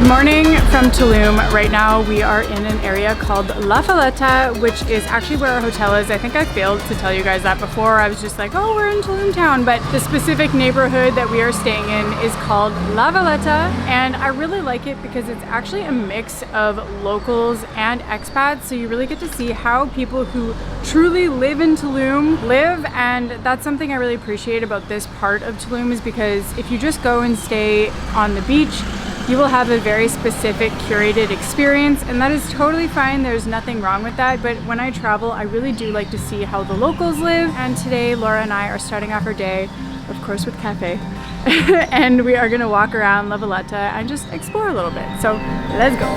Good morning from Tulum. Right now we are in an area called La Veleta, which is actually where our hotel is. I think I failed to tell you guys that before. I was just like, oh, we're in Tulum town, but the specific neighborhood that we are staying in is called La Veleta, and I really like it because it's actually a mix of locals and expats, so you really get to see how people who truly live in Tulum live, and that's something I really appreciate about this part of Tulum, is because if you just go and stay on the beach, you will have a very specific curated experience, and that is totally fine. There's nothing wrong with that, but when I travel, I really do like to see how the locals live. And today Laura and I are starting off our day, of course, with cafe and we are gonna walk around La Veleta and just explore a little bit. So let's go.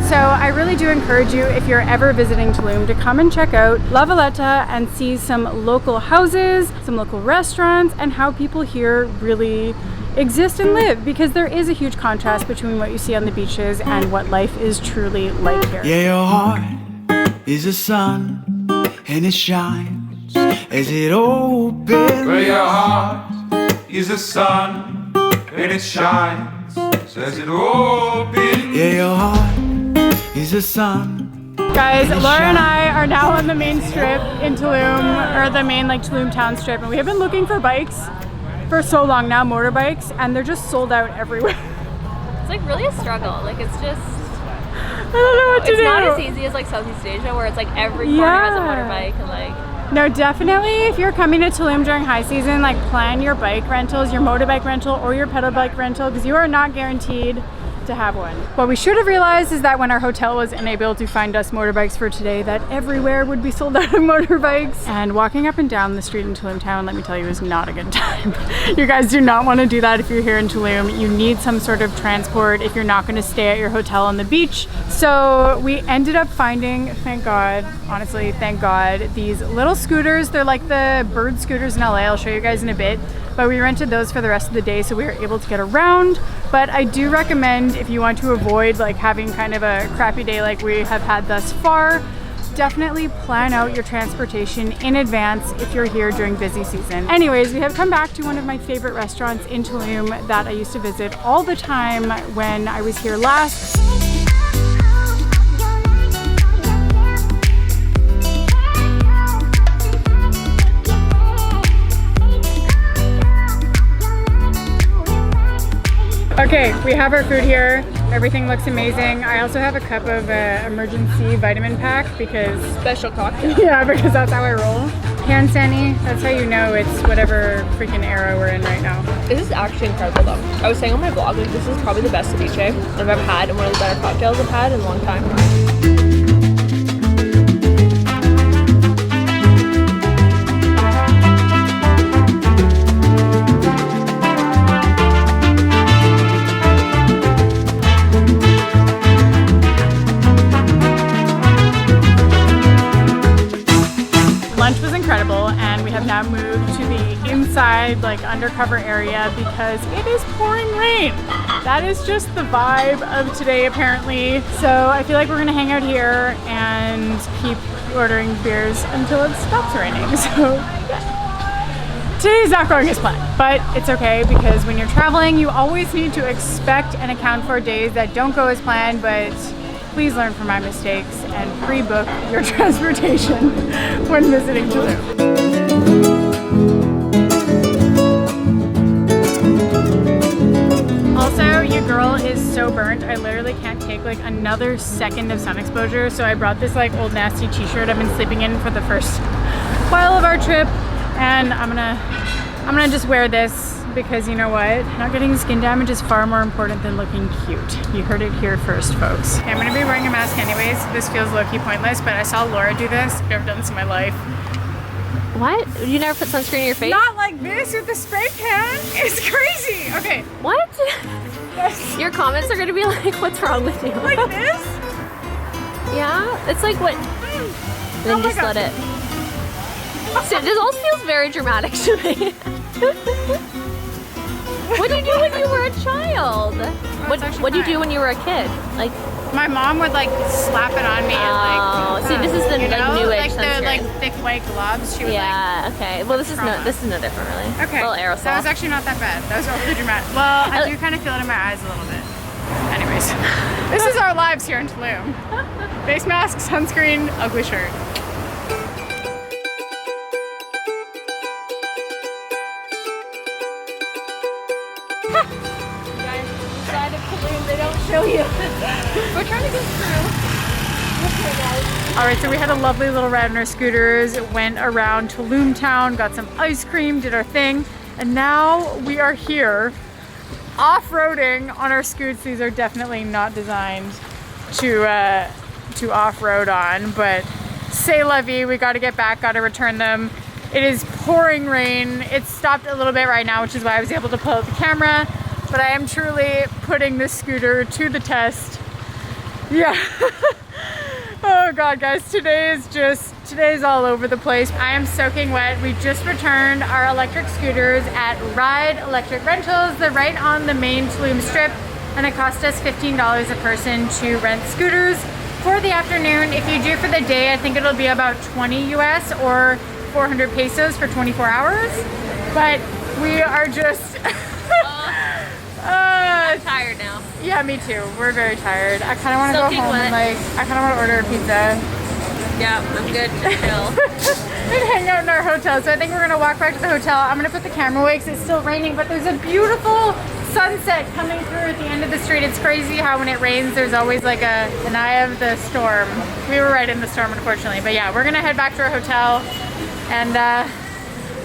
So I really do encourage you, if you're ever visiting Tulum, to come and check out La Veleta and see some local houses, some local restaurants, and how people here really exist and live, because there is a huge contrast between what you see on the beaches and what life is truly like here. Yeah, your heart is a sun and it shines as it opens. Well, your heart is a sun and it shines as it opens. Yeah, your heart is a sun. Guys, Laura and I are now on the main strip in Tulum, or the main like Tulum town strip, and we have been looking for bikes for so long now, motorbikes, and they're just sold out everywhere. It's like really a struggle. Like it's just, I don't know what to do. It's not as easy as like Southeast Asia, where it's like every corner has a motorbike and like. No, definitely if you're coming to Tulum during high season, like plan your bike rentals, your motorbike rental or your pedal bike rental, because you are not guaranteed to have one. What we should have realized is that when our hotel was unable to find us motorbikes for today, that everywhere would be sold out of motorbikes. And walking up and down the street in Tulum town, let me tell you, is not a good time. You guys do not want to do that if you're here in Tulum. You need some sort of transport if you're not going to stay at your hotel on the beach. So we ended up finding, thank God, honestly, thank God, these little scooters. They're like the bird scooters in LA. I'll show you guys in a bit. But we rented those for the rest of the day, so we were able to get around. But I do recommend, if you want to avoid like having kind of a crappy day like we have had thus far, definitely plan out your transportation in advance if you're here during busy season. Anyways, we have come back to one of my favorite restaurants in Tulum that I used to visit all the time when I was here last. Okay, we have our food here. Everything looks amazing. I also have a cup of emergency vitamin pack because... Special cocktail. Yeah, because that's how I roll. Hand Sani, that's how you know it's whatever freaking era we're in right now. This is actually incredible though. I was saying on my vlog, like this is probably the best ceviche I've ever had and one of the better cocktails I've had in a long time. Lunch was incredible, and we have now moved to the inside, like undercover area, because it is pouring rain. That is just the vibe of today, apparently. So I feel like we're gonna hang out here and keep ordering beers until it stops raining. So today's not going as planned, but it's okay, because when you're traveling, you always need to expect and account for days that don't go as planned, but please learn from my mistakes and pre-book your transportation when visiting Tulum. Also, your girl is so burnt, I literally can't take like another second of sun exposure, so I brought this like old nasty t-shirt I've been sleeping in for the first while of our trip, and I'm gonna just wear this because you know what? Not getting skin damage is far more important than looking cute. You heard it here first, folks. Okay, I'm gonna be wearing a mask anyways. This feels low-key pointless, but I saw Laura do this. I've never done this in my life. What? You never put sunscreen in your face? Not like this with the spray can. It's crazy. Okay. What? Your comments are gonna be like, what's wrong with you? Like this? Yeah? It's like what? Then Oh just let it. So this all feels very dramatic to me. What did you do when you were a child? What do you do when you were a kid? Like, my mom would like slap it on me and like. see, this is the you know, new age like the sunscreen. like thick white gloves. She would Yeah. Okay. Well, this is trauma. no different really. Okay. A little aerosol. That was actually not that bad. That was overly dramatic. Well, I do kind of feel it in my eyes a little bit. Anyways, this is our lives here in Tulum. Face mask, sunscreen, ugly shirt. Side of Tulum, they don't show you. We're trying to get through. All right, so we had a lovely little ride on our scooters, went around Tulum town, got some ice cream, did our thing, and now we are here off-roading on our scoots. These are definitely not designed to off-road on, but c'est la vie. We got to get back, got to return them. It is pouring rain. It's stopped a little bit right now, which is why I was able to pull out the camera, but I am truly putting this scooter to the test. Yeah. Oh God, guys, today's all over the place. I am soaking wet. We just returned our electric scooters at Ride Electric Rentals. They're right on the main Tulum strip, and it cost us $15 a person to rent scooters for the afternoon. If you do for the day, I think it'll be about 20 US or 400 pesos for 24 hours. But we are just I'm tired now. yeah, me too. We're very tired. I kind of want to go Soaking home and wet. I kind of want to order a pizza Yeah, I'm good to chill. and hang out in our hotel. So I think we're gonna walk back to the hotel. I'm gonna put the camera away because it's still raining, but there's a beautiful sunset coming through at the end of the street. It's crazy how when it rains, there's always like an eye of the storm. We were right in the storm, unfortunately. But yeah, we're gonna head back to our hotel and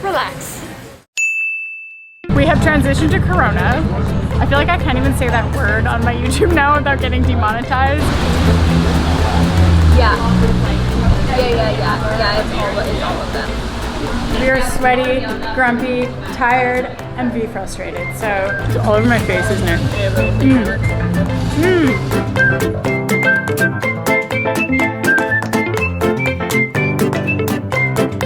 relax. We have transitioned to Corona. I feel like I can't even say that word on my YouTube now without getting demonetized. Yeah, it's all of them. We are sweaty, grumpy, tired, and be frustrated. So it's all over my face, isn't it?